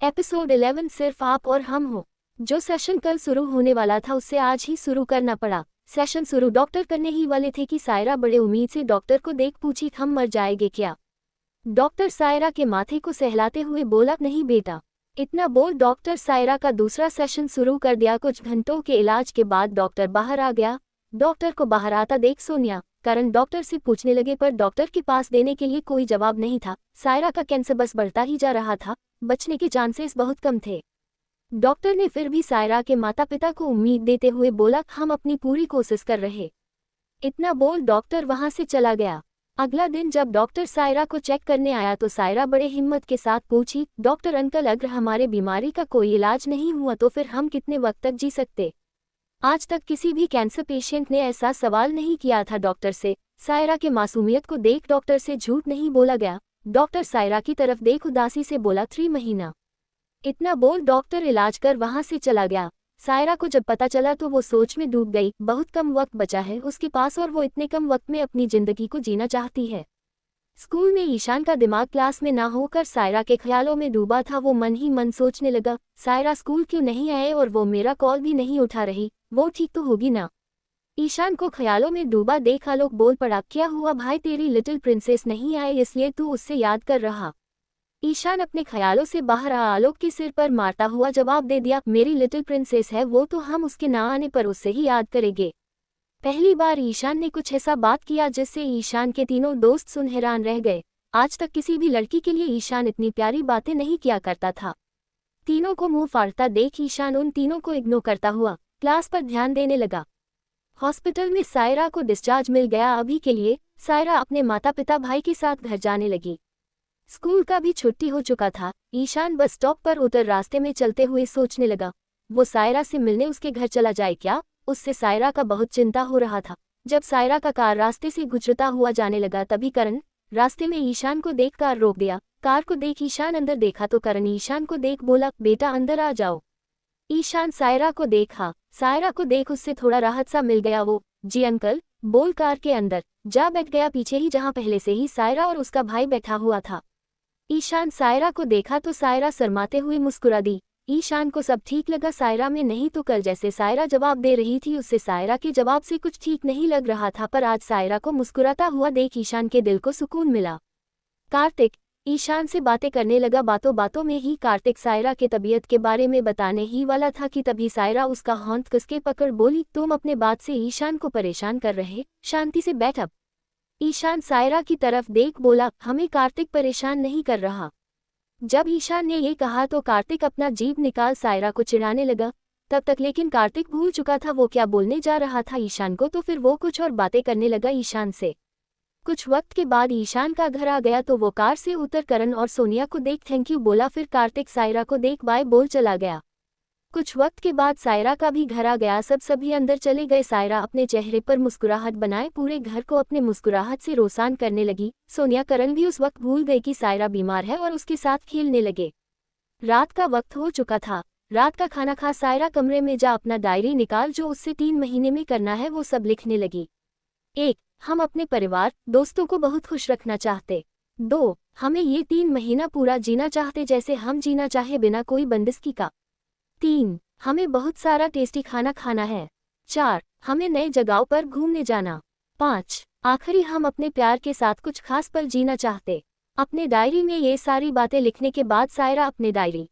Episode 11 सिर्फ आप और हम हो। जो सेशन कल शुरू होने वाला था उससे आज ही शुरू करना पड़ा। सेशन शुरू डॉक्टर करने ही वाले थे कि सायरा बड़े उम्मीद से डॉक्टर को देख पूछी, हम मर जाएंगे क्या? डॉक्टर सायरा के माथे को सहलाते हुए बोला, नहीं बेटा। इतना बोल डॉक्टर सायरा का दूसरा सेशन शुरू कर दिया। कुछ घंटों के इलाज के बाद डॉक्टर बाहर आ गया। डॉक्टर को बाहर आता देख सोनिया करण डॉक्टर से पूछने लगे, पर डॉक्टर के पास देने के लिए कोई जवाब नहीं था। सायरा का कैंसर बस बढ़ता ही जा रहा था, बचने के चांसेस बहुत कम थे। डॉक्टर ने फिर भी सायरा के माता पिता को उम्मीद देते हुए बोला, हम अपनी पूरी कोशिश कर रहे। इतना बोल डॉक्टर वहां से चला गया। अगला दिन जब डॉक्टर सायरा को चेक करने आया तो सायरा बड़े हिम्मत के साथ पूछी, डॉक्टर अंकल अगर हमारे बीमारी का कोई इलाज नहीं हुआ तो फिर हम कितने वक्त तक जी सकते? आज तक किसी भी कैंसर पेशेंट ने ऐसा सवाल नहीं किया था डॉक्टर से। सायरा के मासूमियत को देख डॉक्टर से झूठ नहीं बोला गया। डॉक्टर सायरा की तरफ देख उदासी से बोला, 3 महीना। इतना बोल डॉक्टर इलाज कर वहां से चला गया। सायरा को जब पता चला तो वो सोच में डूब गई। बहुत कम वक्त बचा है उसके पास और वो इतने कम वक्त में अपनी जिंदगी को जीना चाहती है। स्कूल में ईशान का दिमाग क्लास में ना होकर सायरा के ख्यालों में डूबा था। वो मन ही मन सोचने लगा, सायरा स्कूल क्यों नहीं आए और वो मेरा कॉल भी नहीं उठा रही, वो ठीक तो होगी ना? ईशान को ख्यालों में डूबा देख आलोक बोल पड़ा, क्या हुआ भाई, तेरी लिटिल प्रिंसेस नहीं आई इसलिए तू उससे याद कर रहा? ईशान अपने ख्यालों से बाहर आ आलोक के सिर पर मारता हुआ जवाब दे दिया, मेरी लिटिल प्रिंसेस है वो तो हम उसके ना आने पर उससे ही याद करेंगे। पहली बार ईशान ने कुछ ऐसा बात किया जिससे ईशान के तीनों दोस्त सुन हैरान रह गए। आज तक किसी भी लड़की के लिए ईशान इतनी प्यारी बातें नहीं किया करता था। तीनों को मुंह फाड़ता देख ईशान उन तीनों को इग्नोर करता हुआ क्लास पर ध्यान देने लगा। हॉस्पिटल में सायरा को डिस्चार्ज मिल गया। अभी के लिए सायरा अपने माता पिता भाई के साथ घर जाने लगी। स्कूल का भी छुट्टी हो चुका था। ईशान बस स्टॉप पर उतर रास्ते में चलते हुए सोचने लगा, वो सायरा से मिलने उसके घर चला जाए क्या? उससे सायरा का बहुत चिंता हो रहा था। जब सायरा का कार रास्ते से गुजरता हुआ जाने लगा तभी करण रास्ते में ईशान को देख कार रोक दिया। कार को देख ईशान अंदर देखा तो करण ईशान को देख बोला, बेटा अंदर आ जाओ। ईशान सायरा को देखा। सायरा को देख उससे थोड़ा राहत सा मिल गया। वो, जी अंकल, बोल कार के अंदर जा बैठ गया, पीछे ही जहां पहले से ही सायरा और उसका भाई बैठा हुआ था। ईशान सायरा को देखा तो सायरा शर्माते हुए मुस्कुरा दी। ईशान को सब ठीक लगा सायरा में, नहीं तो कल जैसे सायरा जवाब दे रही थी उससे सायरा के जवाब से कुछ ठीक नहीं लग रहा था, पर आज सायरा को मुस्कुराता हुआ देख ईशान के दिल को सुकून मिला। कार्तिक ईशान से बातें करने लगा। बातों बातों में ही कार्तिक सायरा के तबीयत के बारे में बताने ही वाला था कि तभी सायरा उसका हाथ कसके पकड़ बोली, तुम अपने बात से ईशान को परेशान कर रहे, शांति से बैठ अब। ईशान सायरा की तरफ देख बोला, हमें कार्तिक परेशान नहीं कर रहा। जब ईशान ने ये कहा तो कार्तिक अपना जीभ निकाल सायरा को चिढ़ाने लगा। तब तक लेकिन कार्तिक भूल चुका था वो क्या बोलने जा रहा था ईशान को, तो फिर वो कुछ और बातें करने लगा ईशान से। कुछ वक्त के बाद ईशान का घर आ गया तो वो कार से उतर करण और सोनिया को देख थैंक यू बोला। फिर कार्तिक सायरा को देख बाय बोल चला गया। कुछ वक्त के बाद सायरा का भी घर आ गया। सभी अंदर चले गए। सायरा अपने चेहरे पर मुस्कुराहट बनाए पूरे घर को अपने मुस्कुराहट से रोशान करने लगी। सोनिया करण भी उस वक्त भूल गई कि सायरा बीमार है और उसके साथ खेलने लगे। रात का वक्त हो चुका था। रात का खाना खा सायरा कमरे में जा अपना डायरी निकाल जो उससे 3 महीने में करना है वो सब लिखने लगी। 1. हम अपने परिवार दोस्तों को बहुत खुश रखना चाहते। 2. हमें ये 3 महीना पूरा जीना चाहते जैसे हम जीना चाहे बिना कोई बंदिशगी का। 3. हमें बहुत सारा टेस्टी खाना खाना है। 4. हमें नए जगहों पर घूमने जाना। 5. आखिरी हम अपने प्यार के साथ कुछ खास पल जीना चाहते। अपने डायरी में ये सारी बातें लिखने के बाद सायरा अपने डायरी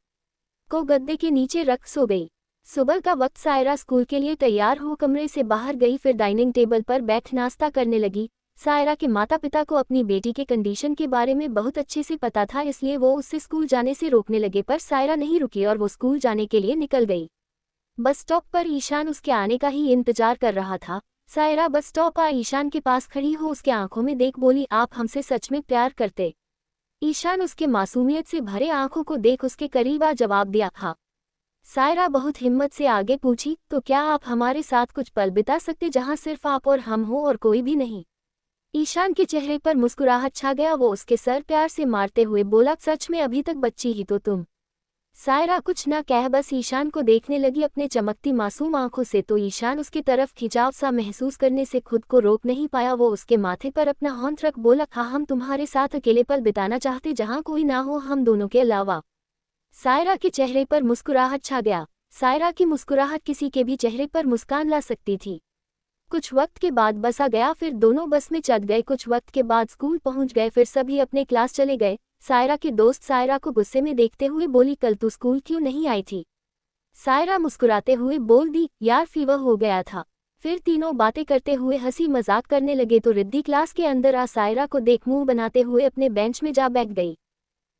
को गद्दे के नीचे रख सो गई। सुबह का वक्त सायरा स्कूल के लिए तैयार हो कमरे से बाहर गई। फिर डाइनिंग टेबल पर बैठ नाश्ता करने लगी। सायरा के माता पिता को अपनी बेटी के कंडीशन के बारे में बहुत अच्छे से पता था, इसलिए वो उससे स्कूल जाने से रोकने लगे, पर सायरा नहीं रुकी और वो स्कूल जाने के लिए निकल गई। बस स्टॉप पर ईशान उसके आने का ही इंतजार कर रहा था। सायरा बस स्टॉप आ ईशान के पास खड़ी हो उसके आंखों में देख बोली, आप हमसे सच में प्यार करते? ईशान उसके मासूमियत से भरे आंखों को देख उसके करीब आ जवाब दिया, हाँ। सायरा बहुत हिम्मत से आगे पूछी, तो क्या आप हमारे साथ कुछ पल बिता सकते जहां सिर्फ आप और हम हो और कोई भी नहीं? ईशान के चेहरे पर मुस्कुराहट छा गया। वो उसके सर प्यार से मारते हुए बोला, सच में अभी तक बच्ची ही तो तुम। सायरा कुछ न कह बस ईशान को देखने लगी अपने चमकती मासूम आंखों से। तो ईशान उसके तरफ खिंचाव सा महसूस करने से खुद को रोक नहीं पाया। वो उसके माथे पर अपना हाथ रख बोला, हाँ हम तुम्हारे साथ अकेले पल बिताना चाहते जहां कोई ना हो हम दोनों के अलावा। सायरा के चेहरे पर मुस्कुराहट छा गया। सायरा की मुस्कुराहट किसी के भी चेहरे पर मुस्कान ला सकती थी। कुछ वक्त के बाद बस आ गया, फिर दोनों बस में चढ़ गए। कुछ वक्त के बाद स्कूल पहुंच गए, फिर सभी अपने क्लास चले गए। सायरा के दोस्त सायरा को गुस्से में देखते हुए बोली, कल तू स्कूल क्यों नहीं आई थी? सायरा मुस्कुराते हुए बोल दी, यार फीवर हो गया था। फिर तीनों बातें करते हुए हंसी मजाक करने लगे तो रिद्धि क्लास के अंदर आ सायरा को देख मुंह बनाते हुए अपने बेंच में जा बैठ गई।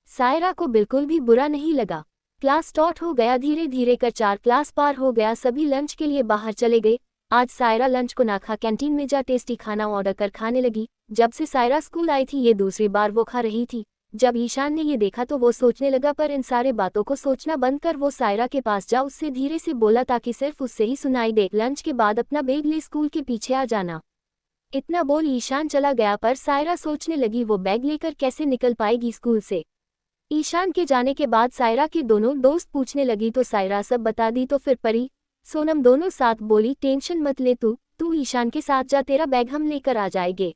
सायरा को बिल्कुल भी बुरा नहीं लगा। क्लास स्टार्ट हो गया, धीरे धीरे कर 4 क्लास पार हो गया। सभी लंच के लिए बाहर चले गए। आज सायरा लंच को ना खा कैंटीन में जा टेस्टी खाना ऑर्डर कर खाने लगी। जब से सायरा स्कूल आई थी ये दूसरी बार वो खा रही थी। जब ईशान ने ये देखा तो वो सोचने लगा, पर इन सारे बातों को सोचना बंद कर वो सायरा के पास जा उससे धीरे से बोला ताकि सिर्फ उससे ही सुनाई दे, लंच के बाद अपना बैग ले स्कूल के पीछे आ जाना। इतना बोल ईशान चला गया, पर सायरा सोचने लगी वो बैग लेकर कैसे निकल पाएगी स्कूल से। ईशान के जाने के बाद सायरा के दोनों दोस्त पूछने लगी तो सायरा सब बता दी। तो फिर परी सोनम दोनों साथ बोली, टेंशन मत ले, तू ईशान के साथ जा, तेरा बैग हम लेकर आ जाएंगे।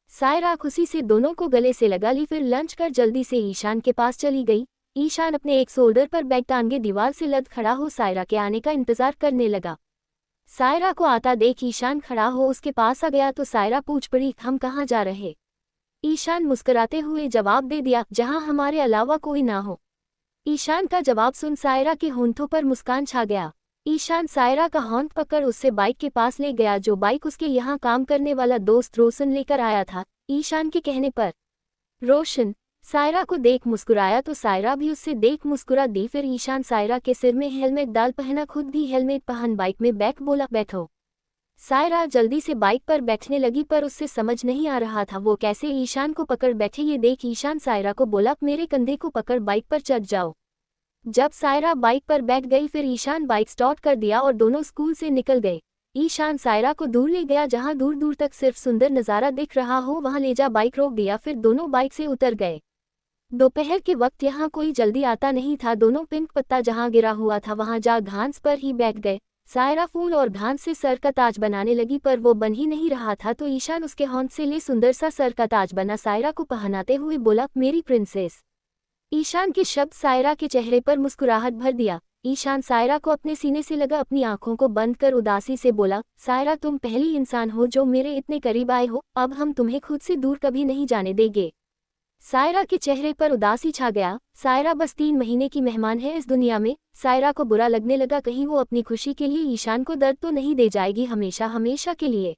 सायरा खुशी से दोनों को गले से लगा ली, फिर लंच कर जल्दी से ईशान के पास चली गई। ईशान अपने एक शोल्डर पर बैग टांगे दीवार से लद खड़ा हो सायरा के आने का इंतजार करने लगा। सायरा को आता देख ईशान खड़ा हो उसके पास आ गया तो सायरा पूछ पड़ी, हम कहाँ जा रहे? ईशान मुस्कुराते हुए जवाब दे दिया, जहां हमारे अलावा कोई ना हो। ईशान का जवाब सुन सायरा के होंठों पर मुस्कान छा गया। ईशान सायरा का हाथ पकड़ उससे बाइक के पास ले गया, जो बाइक उसके यहाँ काम करने वाला दोस्त रोशन लेकर आया था। ईशान के कहने पर रोशन सायरा को देख मुस्कुराया तो सायरा भी उससे देख मुस्कुरा दी। फिर ईशान सायरा के सिर में हेलमेट डाल पहना, खुद भी हेलमेट पहन बाइक में बैठ बोला, बैठो। सायरा जल्दी से बाइक पर बैठने लगी, पर उससे समझ नहीं आ रहा था वो कैसे ईशान को पकड़ बैठे। ये देख ईशान सायरा को बोला, मेरे कंधे को पकड़ बाइक पर चढ़ जाओ। जब सायरा बाइक पर बैठ गई फिर ईशान बाइक स्टार्ट कर दिया और दोनों स्कूल से निकल गए। ईशान सायरा को दूर ले गया, जहां दूर दूर तक सिर्फ सुंदर नज़ारा दिख रहा हो वहां ले जा बाइक रोक दिया। फिर दोनों बाइक से उतर गए। दोपहर के वक्त यहाँ कोई जल्दी आता नहीं था। दोनों पिंक पत्ता जहाँ गिरा हुआ था वहां जा घास पर ही बैठ गए। सायरा फूल और घास से सर का ताज बनाने लगी, पर वो बन ही नहीं रहा था तो ईशान उसके हाथ से ले सुंदर सा सर का ताज बना सायरा को पहनाते हुए बोला, मेरी प्रिंसेस। ईशान के शब्द सायरा के चेहरे पर मुस्कुराहट भर दिया। ईशान सायरा को अपने सीने से लगा, अपनी आंखों को बंद कर उदासी से बोला, सायरा तुम पहली इंसान हो जो मेरे इतने करीब आए हो, अब हम तुम्हें खुद से दूर कभी नहीं जाने देंगे। सायरा के चेहरे पर उदासी छा गया। सायरा बस 3 महीने की मेहमान है इस दुनिया में। सायरा को बुरा लगने लगा, कहीं वो अपनी खुशी के लिए ईशान को दर्द तो नहीं दे जाएगी हमेशा हमेशा के लिए।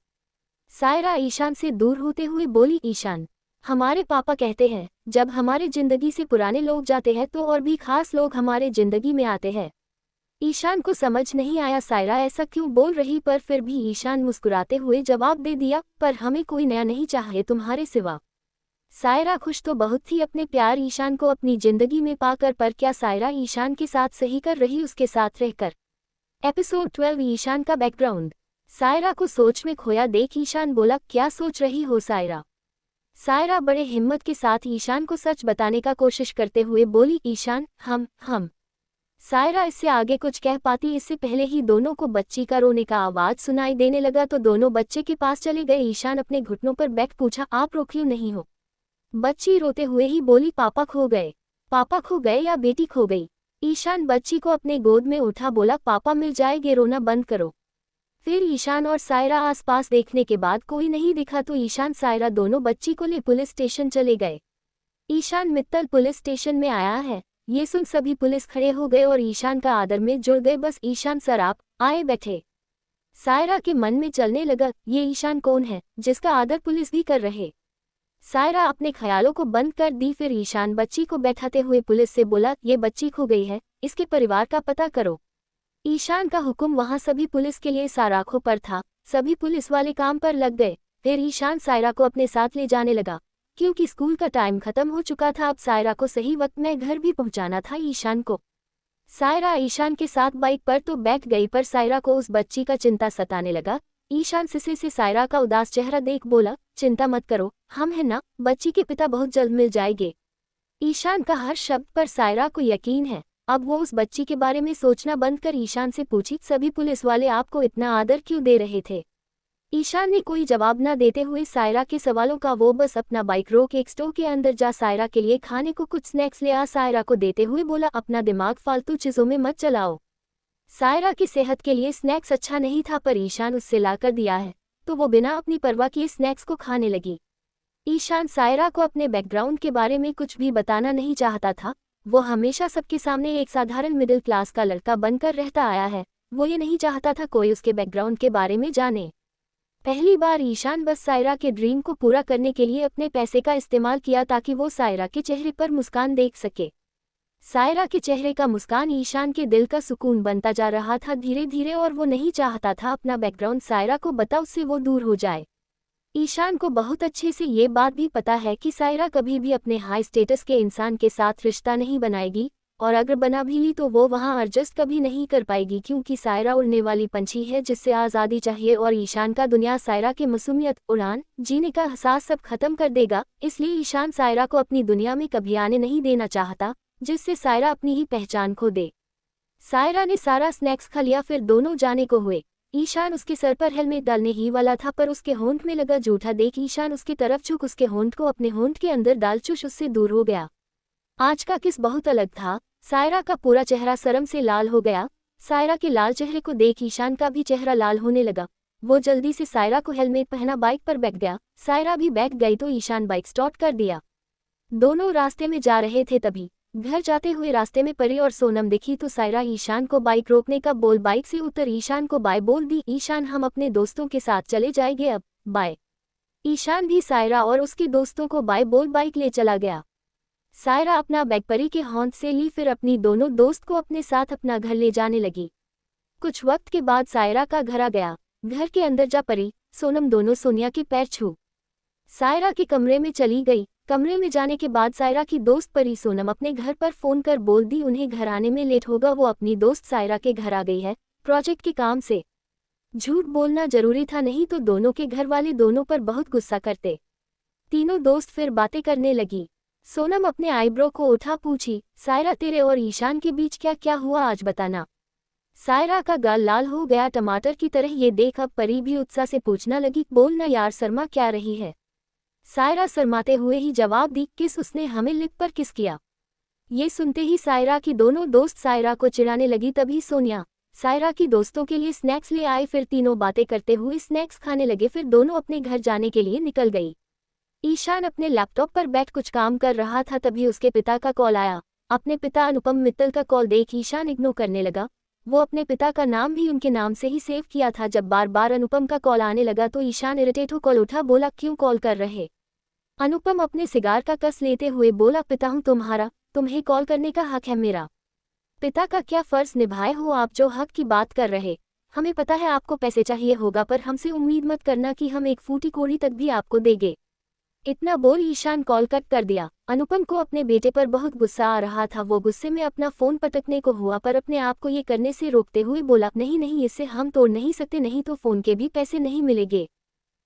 सायरा ईशान से दूर होते हुए बोली, ईशान हमारे पापा कहते हैं जब हमारे जिंदगी से पुराने लोग जाते हैं तो और भी खास लोग हमारे जिंदगी में आते हैं। ईशान को समझ नहीं आया सायरा ऐसा क्यों बोल रही, पर फिर भी ईशान मुस्कुराते हुए जवाब दे दिया, पर हमें कोई नया नहीं चाहिए तुम्हारे सिवा। सायरा खुश तो बहुत थी अपने प्यार ईशान को अपनी जिंदगी में पाकर, पर क्या सायरा ईशान के साथ सही कर रही उसके साथ रहकर। एपिसोड 12 ईशान का बैकग्राउंड। सायरा को सोच में खोया देख ईशान बोला, क्या सोच रही हो सायरा? सायरा बड़े हिम्मत के साथ ईशान को सच बताने का कोशिश करते हुए बोली, ईशान हम। सायरा इससे आगे कुछ कह पाती इससे पहले ही दोनों को बच्ची का रोने का आवाज सुनाई देने लगा तो दोनों बच्चे के पास चले गए। ईशान अपने घुटनों पर बैठ पूछा, आप रो क्यों नहीं हो? बच्ची रोते हुए ही बोली, पापा खो गए। पापा खो गए या बेटी खो गई? ईशान बच्ची को अपने गोद में उठा बोला, पापा मिल जाएंगे, रोना बंद करो। फिर ईशान और सायरा आसपास देखने के बाद कोई नहीं दिखा तो ईशान सायरा दोनों बच्ची को ले पुलिस स्टेशन चले गए। ईशान मित्तल पुलिस स्टेशन में आया है, ये सुन सभी पुलिस खड़े हो गए और ईशान का आदर में जुड़ गए। बस ईशान सर आप आए बैठे। सायरा के मन में चलने लगा, ये ईशान कौन है जिसका आदर पुलिस भी कर रहे। सायरा अपने ख्यालों को बंद कर दी। फिर ईशान बच्ची को बैठाते हुए पुलिस से बोला, ये बच्ची खो गई है, इसके परिवार का पता करो। ईशान का हुक्म वहां सभी पुलिस के लिए सराखों पर था। सभी पुलिस वाले काम पर लग गए। फिर ईशान सायरा को अपने साथ ले जाने लगा क्योंकि स्कूल का टाइम खत्म हो चुका था। अब सायरा को सही वक्त में घर भी पहुंचाना था ईशान को। सायरा ईशान के साथ बाइक पर तो बैठ गई, पर सायरा को उस बच्ची का चिंता सताने लगा। ईशान सिसे से सायरा का उदास चेहरा देख बोला, चिंता मत करो, हम हैं ना, बच्ची के पिता बहुत जल्द मिल जाएंगे। ईशान का हर शब्द पर सायरा को यकीन है। अब वो उस बच्ची के बारे में सोचना बंद कर ईशान से पूछी, सभी पुलिस वाले आपको इतना आदर क्यों दे रहे थे? ईशान ने कोई जवाब न देते हुए सायरा के सवालों का वो बस अपना बाइक रोक एक स्टोर के अंदर जा सायरा के लिए खाने को कुछ स्नैक्स ले आ सायरा को देते हुए बोला, अपना दिमाग फालतू चीजों में मत चलाओ। सायरा की सेहत के लिए स्नैक्स अच्छा नहीं था पर ईशान उससे लाकर दिया है तो वो बिना अपनी परवाह किए स्नैक्स को खाने लगी। ईशान सायरा को अपने बैकग्राउंड के बारे में कुछ भी बताना नहीं चाहता था। वो हमेशा सबके सामने एक साधारण मिडिल क्लास का लड़का बनकर रहता आया है। वो ये नहीं चाहता था कोई उसके बैकग्राउंड के बारे में जाने। पहली बार ईशान बस सायरा के ड्रीम को पूरा करने के लिए अपने पैसे का इस्तेमाल किया ताकि वो सायरा के चेहरे पर मुस्कान देख सके। सायरा के चेहरे का मुस्कान ईशान के दिल का सुकून बनता जा रहा था धीरे धीरे और वो नहीं चाहता था अपना बैकग्राउंड सायरा को बता उससे वो दूर हो जाए। ईशान को बहुत अच्छे से ये बात भी पता है कि सायरा कभी भी अपने हाई स्टेटस के इंसान के साथ रिश्ता नहीं बनाएगी और अगर बना भी ली तो वो वहाँ एडजस्ट कभी नहीं कर पाएगी क्योंकि सायरा उड़ने वाली पंछी है जिससे आज़ादी चाहिए और ईशान का दुनिया सायरा के मासूमियत उड़ान जीने का एहसास सब खत्म कर देगा। इसलिए ईशान सायरा को अपनी दुनिया में कभी आने नहीं देना चाहता जिससे सायरा अपनी ही पहचान खो दे। सायरा ने सारा स्नैक्स खा लिया फिर दोनों जाने को हुए। ईशान उसके सर पर हेलमेट डालने ही वाला था पर उसके होंठ में लगा जूठा देख ईशान उसकी तरफ झुक उसके होंठ को अपने होंठ के अंदर डाल चुश उससे दूर हो गया। आज का किस बहुत अलग था। सायरा का पूरा चेहरा शर्म से लाल हो गया। सायरा के लाल चेहरे को देख ईशान का भी चेहरा लाल होने लगा। वो जल्दी से सायरा को हेलमेट पहना बाइक पर बैठ गया। सायरा भी बैठ गई तो ईशान बाइक स्टार्ट कर दिया। दोनों रास्ते में जा रहे थे तभी घर जाते हुए रास्ते में परी और सोनम दिखी तो सायरा ईशान को बाइक रोकने का बोल बाइक से उतर ईशान को बाय बोल दी। ईशान हम अपने दोस्तों के साथ चले जाएंगे अब बाय। ईशान भी सायरा और उसके दोस्तों को बाय बोल बाइक ले चला गया। सायरा अपना बैग परी के हौंद से ली फिर अपनी दोनों दोस्त को अपने साथ अपना घर ले जाने लगी। कुछ वक्त के बाद सायरा का घर आ गया। घर के अंदर जा परी सोनम दोनों सोनिया के पैर छू सायरा के कमरे में चली गई। कमरे में जाने के बाद सायरा की दोस्त परी सोनम अपने घर पर फोन कर बोल दी उन्हें घर आने में लेट होगा। वो अपनी दोस्त सायरा के घर आ गई है प्रोजेक्ट के काम से। झूठ बोलना जरूरी था नहीं तो दोनों के घर वाले दोनों पर बहुत गुस्सा करते। तीनों दोस्त फिर बातें करने लगी। सोनम अपने आईब्रो को उठा पूछी, सायरा तेरे और ईशान के बीच क्या क्या हुआ आज बताना। सायरा का गाल लाल हो गया टमाटर की तरह। ये देख अब परी भी उत्साह से पूछना लगी, बोलना यार शर्मा क्या रही है। सायरा शर्माते हुए ही जवाब दी, किस उसने हमें लिप पर किस किया। ये सुनते ही सायरा की दोनों दोस्त सायरा को चिढ़ाने लगी। तभी सोनिया सायरा की दोस्तों के लिए स्नैक्स ले आए। फिर तीनों बातें करते हुए स्नैक्स खाने लगे। फिर दोनों अपने घर जाने के लिए निकल गई। ईशान अपने लैपटॉप पर बैठ कुछ काम कर रहा था तभी उसके पिता का कॉल आया। अपने पिता अनुपम मित्तल का कॉल देख ईशान इग्नोर करने लगा। वो अपने पिता का नाम भी उनके नाम से ही सेव किया था। जब बार बार अनुपम का कॉल आने लगा तो ईशान इरिटेट हो कॉल उठा। बोला, क्यों कॉल कर रहे। अनुपम अपने सिगार का कस लेते हुए बोला, पिता हूँ तुम्हारा, तुम्हें कॉल करने का हक है मेरा। पिता का क्या फर्ज निभाए हो आप जो हक की बात कर रहे। हमें पता है आपको पैसे चाहिए होगा पर हमसे उम्मीद मत करना कि हम एक फूटी कोड़ी तक भी आपको देंगे। इतना बोल ईशान कॉल कट कर दिया। अनुपम को अपने बेटे पर बहुत गुस्सा आ रहा था। वो गुस्से में अपना फोन पटकने को हुआ पर अपने आप को ये करने से रोकते हुए बोला, नहीं नहीं इससे हम तोड़ नहीं सकते, नहीं तो फोन के भी पैसे नहीं मिलेंगे।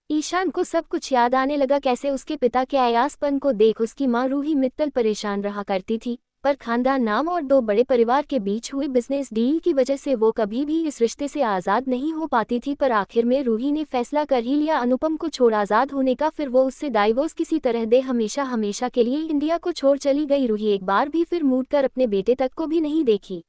ईशान को सब कुछ याद आने लगा कैसे उसके पिता के अयासपन को देख उसकी मां रूही मित्तल परेशान रहा करती थी पर खानदान नाम और दो बड़े परिवार के बीच हुए बिजनेस डील की वजह से वो कभी भी इस रिश्ते से आज़ाद नहीं हो पाती थी। पर आखिर में रूही ने फैसला कर ही लिया अनुपम को छोड़ आज़ाद होने का। फिर वो उससे डाइवोर्स किसी तरह दे हमेशा हमेशा के लिए इंडिया को छोड़ चली गई। रूही एक बार भी फिर मुड़ कर अपने बेटे तक को भी नहीं देखी।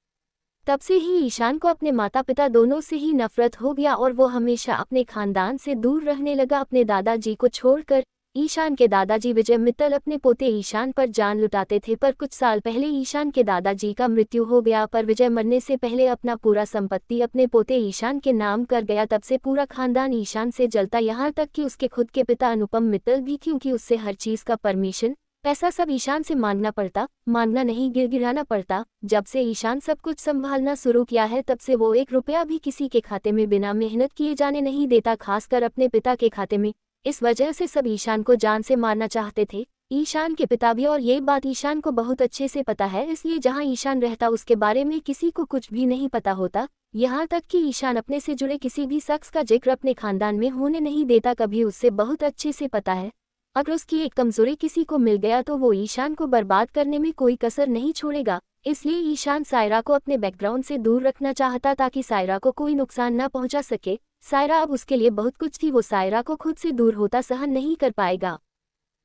तब से ही ईशान को अपने माता पिता दोनों से ही नफरत हो गया और वो हमेशा अपने खानदान से दूर रहने लगा अपने दादाजी को छोड़कर। ईशान के दादाजी विजय मित्तल अपने पोते ईशान पर जान लुटाते थे पर कुछ साल पहले ईशान के दादाजी का मृत्यु हो गया पर विजय मरने से पहले अपना पूरा संपत्ति अपने पोते ईशान के नाम कर गया। तब से पूरा खानदान ईशान से जलता, यहाँ तक कि उसके खुद के पिता अनुपम मित्तल भी, क्योंकि उससे हर चीज का परमिशन पैसा सब ईशान से मांगना पड़ता, मांगना नहीं गिड़गिड़ाना पड़ता। जब से ईशान सब कुछ संभालना शुरू किया है तब से वो एक रुपया भी किसी के खाते में बिना मेहनत किए जाने नहीं देता, खासकर अपने पिता के खाते में। इस वजह से सब ईशान को जान से मारना चाहते थे, ईशान के पिता भी, और ये बात ईशान को बहुत अच्छे से पता है। इसलिए जहां ईशान रहता उसके बारे में किसी को कुछ भी नहीं पता होता, यहाँ तक कि ईशान अपने से जुड़े किसी भी शख्स का जिक्र अपने खानदान में होने नहीं देता। कभी उससे बहुत अच्छे से पता है अगर उसकी एक कमजोरी किसी को मिल गया तो वो ईशान को बर्बाद करने में कोई कसर नहीं छोड़ेगा। इसलिए ईशान सायरा को अपने बैकग्राउंड से दूर रखना चाहता ताकि सायरा को कोई नुकसान न पहुंचा सके। सायरा अब उसके लिए बहुत कुछ थी, वो सायरा को खुद से दूर होता सहन नहीं कर पाएगा।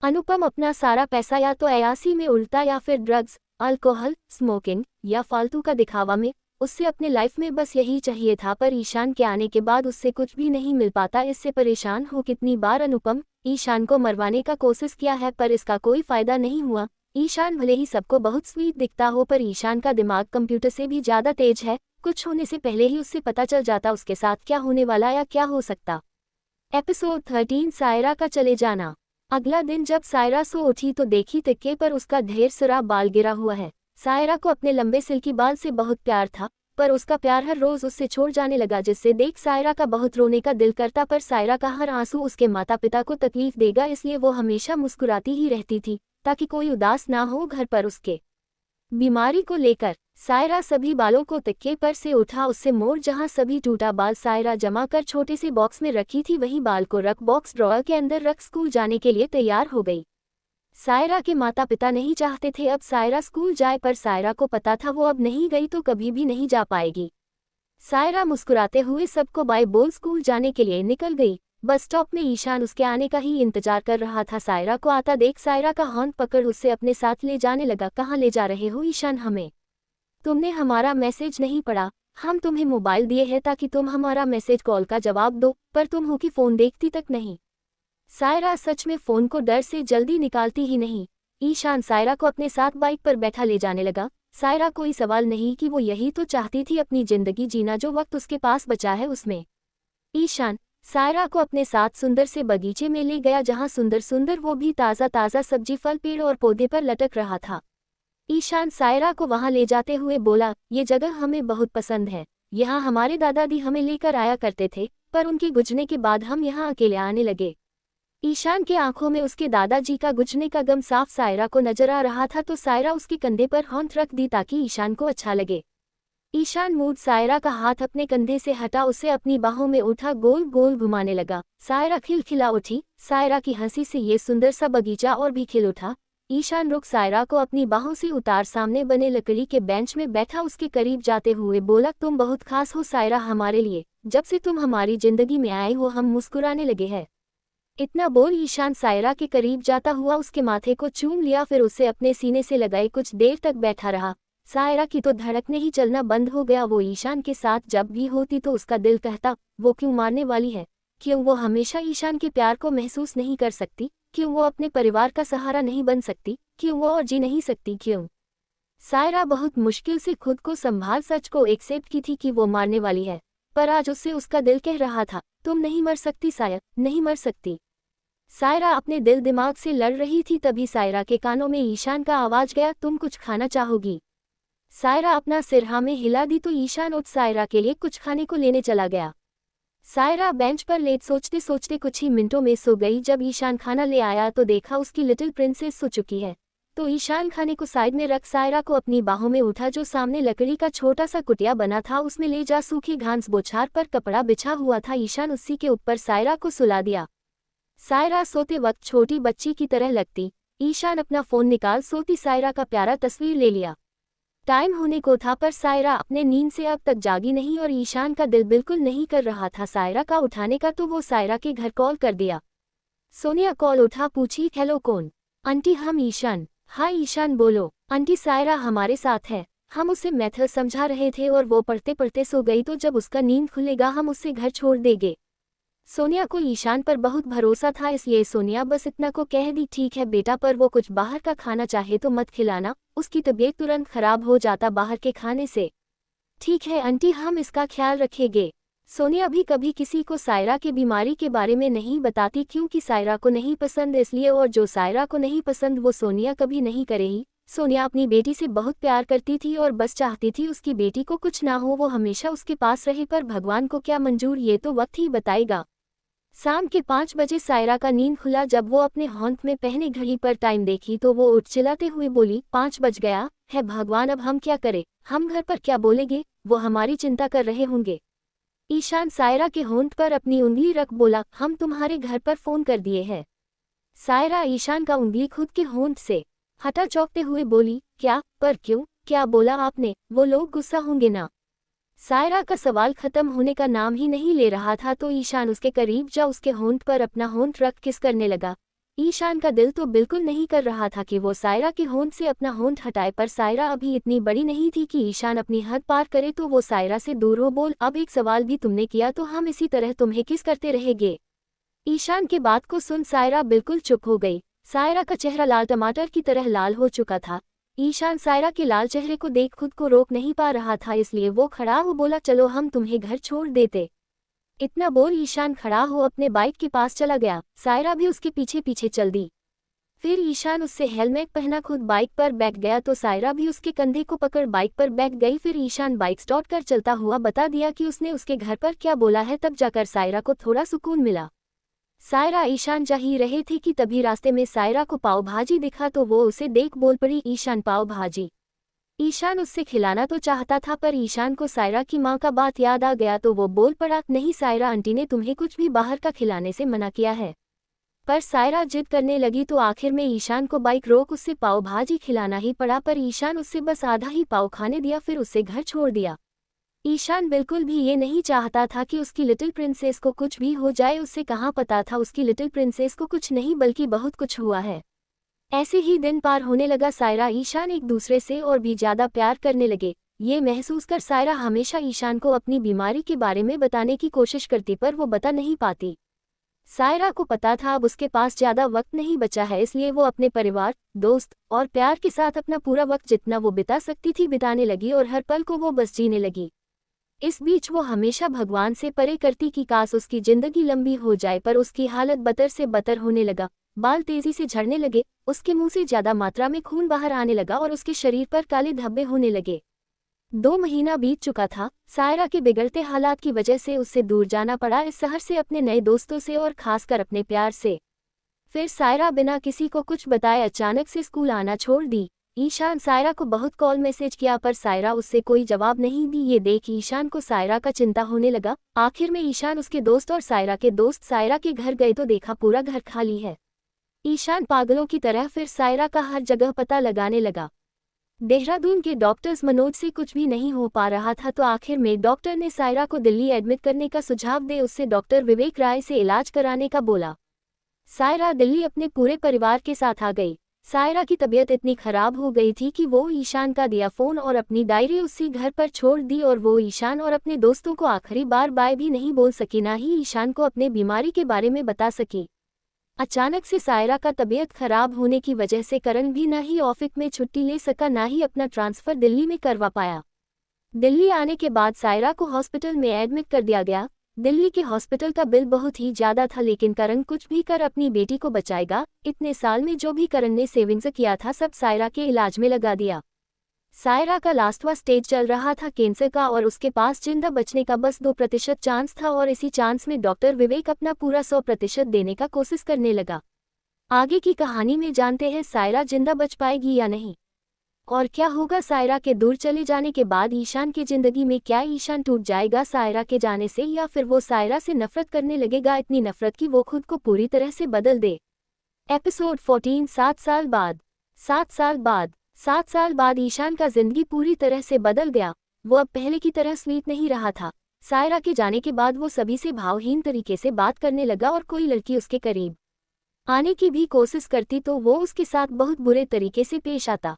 अनुपम अपना सारा पैसा या तो अयासी में उड़ता या फिर ड्रग्स, अल्कोहल, स्मोकिंग या फालतू का दिखावा में। उससे अपने लाइफ में बस यही चाहिए था, पर ईशान के आने के बाद उससे कुछ भी नहीं मिल पाता। इससे परेशान हो कितनी बार अनुपम ईशान को मरवाने का कोशिश किया है, पर इसका कोई फायदा नहीं हुआ। ईशान भले ही सबको बहुत स्वीट दिखता हो, पर ईशान का दिमाग कंप्यूटर से भी ज्यादा तेज है। कुछ होने से पहले ही उससे पता चल जाता उसके साथ क्या होने वाला या क्या हो सकता। एपिसोड 13 सायरा का चले जाना। अगला दिन जब सायरा सो उठी तो देखी तकिए पर उसका ढेर सारा बाल गिरा हुआ है। सायरा को अपने लंबे सिल्की बाल से बहुत प्यार था, पर उसका प्यार हर रोज उससे छोड़ जाने लगा, जिससे देख सायरा का बहुत रोने का दिल करता। पर सायरा का हर आंसू उसके माता पिता को तकलीफ देगा, इसलिए वो हमेशा मुस्कुराती ही रहती थी ताकि कोई उदास ना हो घर पर। उसके बीमारी को लेकर सायरा सभी बालों को तकिए पर से उठा, उससे मोड़ जहां सभी टूटा बाल सायरा जमा कर छोटे से बॉक्स में रखी थी, वही बाल को रख बॉक्स ड्रॉअर के अंदर रख स्कूल जाने के लिए तैयार हो गई। सायरा के माता पिता नहीं चाहते थे अब सायरा स्कूल जाए, पर सायरा को पता था वो अब नहीं गई तो कभी भी नहीं जा पाएगी। सायरा मुस्कुराते हुए सबको बाय बोल स्कूल जाने के लिए निकल गई। बस स्टॉप में ईशान उसके आने का ही इंतजार कर रहा था। सायरा को आता देख सायरा का हॉर्न पकड़ उससे अपने साथ ले जाने लगा। कहाँ ले जा रहे हो ईशान? हमें? तुमने हमारा मैसेज नहीं पढ़ा? हम तुम्हें मोबाइल दिए हैं ताकि तुम हमारा मैसेज कॉल का जवाब दो, पर तुम हो कि फ़ोन देखती तक नहीं। सायरा सच में फ़ोन को डर से जल्दी निकालती ही नहीं। ईशान सायरा को अपने साथ बाइक पर बैठा ले जाने लगा। सायरा कोई सवाल नहीं कि वो यही तो चाहती थी, अपनी जिंदगी जीना, जो वक्त उसके पास बचा है उसमें। ईशान सायरा को अपने साथ सुंदर से बगीचे में ले गया, जहां सुंदर सुंदर वो भी ताज़ा ताज़ा सब्जी फल पेड़ और पौधे पर लटक रहा था। ईशान सायरा को वहां ले जाते हुए बोला, ये जगह हमें बहुत पसंद है। यहाँ हमारे दादाजी हमें लेकर आया करते थे, पर उनके गुजरने के बाद हम यहाँ अकेले आने लगे। ईशान के आंखों में उसके दादाजी का गुजरने का गम साफ सायरा को नजर आ रहा था, तो सायरा उसके कंधे पर हाथ रख दी ताकि ईशान को अच्छा लगे। ईशान मूड सायरा का हाथ अपने कंधे से हटा, उसे अपनी बाहों में उठा, गोल गोल घुमाने लगा। सायरा खिलखिला उठी। सायरा की हंसी से ये सुंदर सा बगीचा और भी खिल उठा। ईशान रुक सायरा को अपनी बाहों से उतार सामने बने लकड़ी के बेंच में बैठा उसके करीब जाते हुए बोला, तुम बहुत खास हो सायरा हमारे लिए। जब से तुम हमारी जिंदगी में आए हो हम मुस्कुराने लगे हैं। इतना बोल ईशान सायरा के करीब जाता हुआ उसके माथे को चूम लिया, फिर उसे अपने सीने से लगाए कुछ देर तक बैठा रहा। सायरा की तो धड़कने ही चलना बंद हो गया। वो ईशान के साथ जब भी होती तो उसका दिल कहता, वो क्यों मारने वाली है? क्यों वो हमेशा ईशान के प्यार को महसूस नहीं कर सकती? क्यों वो अपने परिवार का सहारा नहीं बन सकती? क्यों वो और जी नहीं सकती? क्यों? सायरा बहुत मुश्किल से खुद को संभाल सच को एक्सेप्ट की थी कि वो मारने वाली है, पर आज उससे उसका दिल कह रहा था, तुम नहीं मर सकती सायरा, नहीं मर सकती। सायरा अपने दिल दिमाग से लड़ रही थी, तभी सायरा के कानों में ईशान का आवाज गया, तुम कुछ खाना चाहोगी? सायरा अपना सिर हाँ में हिला दी तो ईशान उठ सायरा के लिए कुछ खाने को लेने चला गया। सायरा बेंच पर लेट सोचते सोचते कुछ ही मिनटों में सो गई। जब ईशान खाना ले आया तो देखा उसकी लिटिल प्रिंसेस सो चुकी है, तो ईशान खाने को साइड में रख सायरा को अपनी बाहों में उठा, जो सामने लकड़ी का छोटा सा कुटिया बना था उसमें ले जा सूखी घास बोछार पर कपड़ा बिछा हुआ था। ईशान उसी के ऊपर सायरा को सुला दिया। सायरा सोते वक्त छोटी बच्ची की तरह लगती। ईशान अपना फोन निकाल सोती सायरा का प्यारा तस्वीर ले लिया। टाइम होने को था, पर सायरा अपने नींद से अब तक जागी नहीं और ईशान का दिल बिल्कुल नहीं कर रहा था सायरा का उठाने का, तो वो सायरा के घर कॉल कर दिया। सोनिया कॉल उठा, पूछी, हेलो कौन? आंटी हम ईशान। हाँ ईशान बोलो। आंटी सायरा हमारे साथ है, हम उसे मैथड समझा रहे थे और वो पढ़ते पढ़ते सो गई, तो जब उसका नींद खुलेगा हम उससे घर छोड़ देंगे। सोनिया को ईशान पर बहुत भरोसा था, इसलिए सोनिया बस इतना को कह दी, ठीक है बेटा, पर वो कुछ बाहर का खाना चाहे तो मत खिलाना, उसकी तबीयत तुरंत खराब हो जाता बाहर के खाने से। ठीक है आंटी, हम इसका ख्याल रखेंगे। सोनिया भी कभी किसी को सायरा की बीमारी के बारे में नहीं बताती, क्योंकि सायरा को नहीं पसंद इसलिए, और जो सायरा को नहीं पसंद वो सोनिया कभी नहीं करेगी। सोनिया अपनी बेटी से बहुत प्यार करती थी और बस चाहती थी उसकी बेटी को कुछ ना हो, वो हमेशा उसके पास रहे, पर भगवान को क्या मंजूर ये तो वक्त ही बताएगा। शाम के 5 बजे सायरा का नींद खुला। जब वो अपने हाथ में पहने घड़ी पर टाइम देखी तो वो उठ चिल्लाते हुए बोली, 5 बज गया है, भगवान अब हम क्या करें? हम घर पर क्या बोलेंगे? वो हमारी चिंता कर रहे होंगे। ईशान सायरा के होंठ पर अपनी उंगली रख बोला, हम तुम्हारे घर पर फोन कर दिए हैं। सायरा ईशान का उंगली खुद के होंठ से हटा चौंकते हुए बोली, क्या? पर क्यों? क्या बोला आपने? वो लोग गुस्सा होंगे ना? सायरा का सवाल खत्म होने का नाम ही नहीं ले रहा था तो ईशान उसके करीब जा उसके होंठ पर अपना होंठ रख किस करने लगा। ईशान का दिल तो बिल्कुल नहीं कर रहा था कि वो सायरा के होंठ से अपना होंठ हटाए, पर सायरा अभी इतनी बड़ी नहीं थी कि ईशान अपनी हद पार करे तो वो सायरा से दूर हो। बोल, अब एक सवाल भी तुमने किया तो हम इसी तरह तुम्हें किस करते रहेंगे। ईशान के बात को सुन सायरा बिल्कुल चुप हो गई। सायरा का चेहरा लाल टमाटर की तरह लाल हो चुका था। ईशान सायरा के लाल चेहरे को देख खुद को रोक नहीं पा रहा था, इसलिए वो खड़ा हो बोला, चलो हम तुम्हें घर छोड़ देते। इतना बोल ईशान खड़ा हो अपने बाइक के पास चला गया। सायरा भी उसके पीछे पीछे चल दी। फिर ईशान उससे हेलमेट पहना खुद बाइक पर बैठ गया तो सायरा भी उसके कंधे को पकड़ बाइक पर बैठ गई। फिर ईशान बाइक स्टार्ट कर चलता हुआ बता दिया कि उसने उसके घर पर क्या बोला है, तब जाकर सायरा को थोड़ा सुकून मिला। सायरा ईशान जा ही रहे थे कि तभी रास्ते में सायरा को पाव भाजी दिखा तो वो उसे देख बोल पड़ी, ईशान पाव भाजी। ईशान उससे खिलाना तो चाहता था पर ईशान को सायरा की माँ का बात याद आ गया तो वो बोल पड़ा, नहीं सायरा आंटी ने तुम्हें कुछ भी बाहर का खिलाने से मना किया है। पर सायरा जिद करने लगी तो आखिर में ईशान को बाइक रोक उससे पाव भाजी खिलाना ही पड़ा, पर ईशान उससे बस आधा ही पाव खाने दिया फिर उससे घर छोड़ दिया। ईशान बिल्कुल भी ये नहीं चाहता था कि उसकी लिटिल प्रिंसेस को कुछ भी हो जाए। उससे कहाँ पता था उसकी लिटिल प्रिंसेस को कुछ नहीं बल्कि बहुत कुछ हुआ है। ऐसे ही दिन पार होने लगा। सायरा ईशान एक दूसरे से और भी ज्यादा प्यार करने लगे। ये महसूस कर सायरा हमेशा ईशान को अपनी बीमारी के बारे में बताने की कोशिश करती पर वो बता नहीं पाती। सायरा को पता था अब उसके पास ज्यादा वक्त नहीं बचा है, इसलिए वो अपने परिवार, दोस्त और प्यार के साथ अपना पूरा वक्त जितना वो बिता सकती थी बिताने लगी और हर पल को वो बस जीने लगी। इस बीच वो हमेशा भगवान से परे करती कि काश उसकी जिंदगी लंबी हो जाए, पर उसकी हालत बदतर से बदतर होने लगा। बाल तेजी से झड़ने लगे, उसके मुंह से ज्यादा मात्रा में खून बाहर आने लगा और उसके शरीर पर काले धब्बे होने लगे। 2 महीना बीत चुका था। सायरा के बिगड़ते हालात की वजह से उससे दूर जाना पड़ा, इस शहर से, अपने नए दोस्तों से और खासकर अपने प्यार से। फिर सायरा बिना किसी को कुछ बताए अचानक से स्कूल आना छोड़ दी। ईशान सायरा को बहुत कॉल मैसेज किया पर सायरा उससे कोई जवाब नहीं दी। ये देख ईशान को सायरा का चिंता होने लगा। आखिर में ईशान उसके दोस्त और सायरा के दोस्त सायरा के घर गए तो देखा पूरा घर खाली है। ईशान पागलों की तरह फिर सायरा का हर जगह पता लगाने लगा। देहरादून के डॉक्टर्स मनोज से कुछ भी नहीं हो पा रहा था तो आखिर में डॉक्टर ने सायरा को दिल्ली एडमिट करने का सुझाव दे उससे डॉक्टर विवेक राय से इलाज कराने का बोला। सायरा दिल्ली अपने पूरे परिवार के साथ आ गई। सायरा की तबीयत इतनी खराब हो गई थी कि वो ईशान का दिया फोन और अपनी डायरी उसी घर पर छोड़ दी और वो ईशान और अपने दोस्तों को आखिरी बार बाय भी नहीं बोल सकी, ना ही ईशान को अपने बीमारी के बारे में बता सकी। अचानक से सायरा का तबीयत खराब होने की वजह से करण भी ना ही ऑफिस में छुट्टी ले सका, ना ही अपना ट्रांसफर दिल्ली में करवा पाया। दिल्ली आने के बाद सायरा को हॉस्पिटल में एडमिट कर दिया गया। दिल्ली के हॉस्पिटल का बिल बहुत ही ज्यादा था, लेकिन करण कुछ भी कर अपनी बेटी को बचाएगा। इतने साल में जो भी करण ने सेविंग्स किया था सब सायरा के इलाज में लगा दिया। सायरा का लास्टवा स्टेज चल रहा था कैंसर का और उसके पास जिंदा बचने का बस 2% चांस था और इसी चांस में डॉक्टर विवेक अपना पूरा 100% देने का कोशिश करने लगा। आगे की कहानी में जानते हैं सायरा जिंदा बच पाएगी या नहीं, और क्या होगा सायरा के दूर चले जाने के बाद ईशान की जिंदगी में। क्या ईशान टूट जाएगा सायरा के जाने से या फिर वो सायरा से नफरत करने लगेगा, इतनी नफरत कि वो खुद को पूरी तरह से बदल दे। एपिसोड 14 7 साल बाद। 7 साल बाद ईशान का जिंदगी पूरी तरह से बदल गया। वो अब पहले की तरह स्वीट नहीं रहा था। सायरा के जाने के बाद वो सभी से भावहीन तरीके से बात करने लगा और कोई लड़की उसके करीब आने की भी कोशिश करती तो वो उसके साथ बहुत बुरे तरीके से पेश आता।